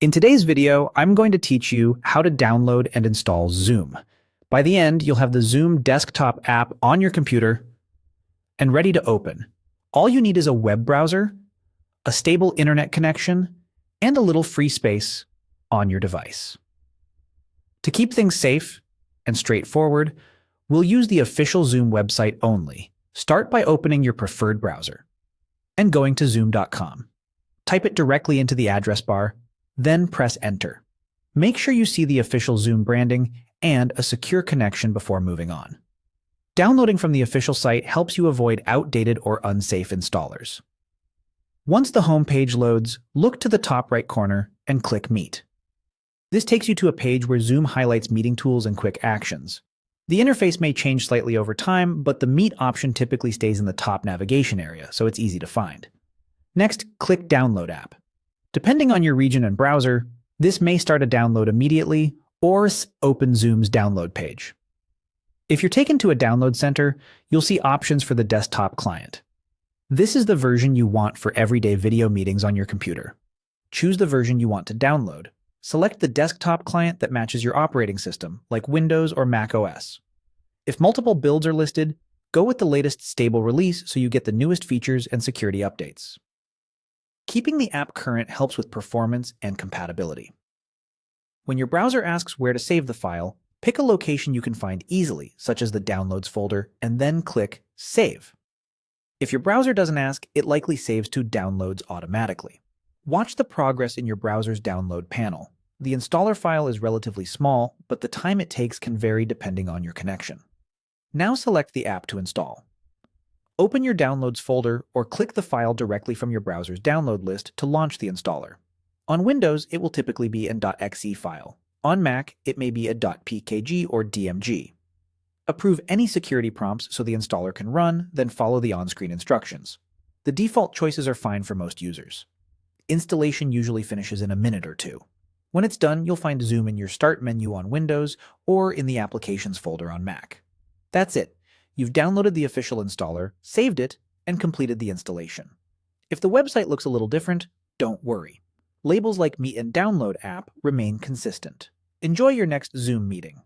In today's video, I'm going to teach you how to download and install Zoom. By the end, you'll have the Zoom desktop app on your computer and ready to open. All you need is a web browser, a stable internet connection, and a little free space on your device. To keep things safe and straightforward, we'll use the official Zoom website only. Start by opening your preferred browser and going to zoom.com. Type it directly into the address bar, then press Enter. Make sure you see the official Zoom branding and a secure connection before moving on. Downloading from the official site helps you avoid outdated or unsafe installers. Once the home page loads, look to the top right corner and click Meet. This takes you to a page where Zoom highlights meeting tools and quick actions. The interface may change slightly over time, but the Meet option typically stays in the top navigation area, so it's easy to find. Next, click Download App. Depending on your region and browser, this may start a download immediately or open Zoom's download page. If you're taken to a download center, you'll see options for the desktop client. This is the version you want for everyday video meetings on your computer. Choose the version you want to download. Select the desktop client that matches your operating system, like Windows or Mac OS. If multiple builds are listed, go with the latest stable release so you get the newest features and security updates. Keeping the app current helps with performance and compatibility. When your browser asks where to save the file, pick a location you can find easily, such as the Downloads folder, and then click Save. If your browser doesn't ask, it likely saves to Downloads automatically. Watch the progress in your browser's download panel. The installer file is relatively small, but the time it takes can vary depending on your connection. Now select the app to install. Open your Downloads folder or click the file directly from your browser's download list to launch the installer. On Windows, it will typically be an .exe file. On Mac, it may be a .pkg or DMG. Approve any security prompts so the installer can run, then follow the on-screen instructions. The default choices are fine for most users. Installation usually finishes in a minute or two. When it's done, you'll find Zoom in your Start menu on Windows or in the Applications folder on Mac. That's it. You've downloaded the official installer, saved it, and completed the installation. If the website looks a little different, don't worry. Labels like Meet and Download app remain consistent. Enjoy your next Zoom meeting.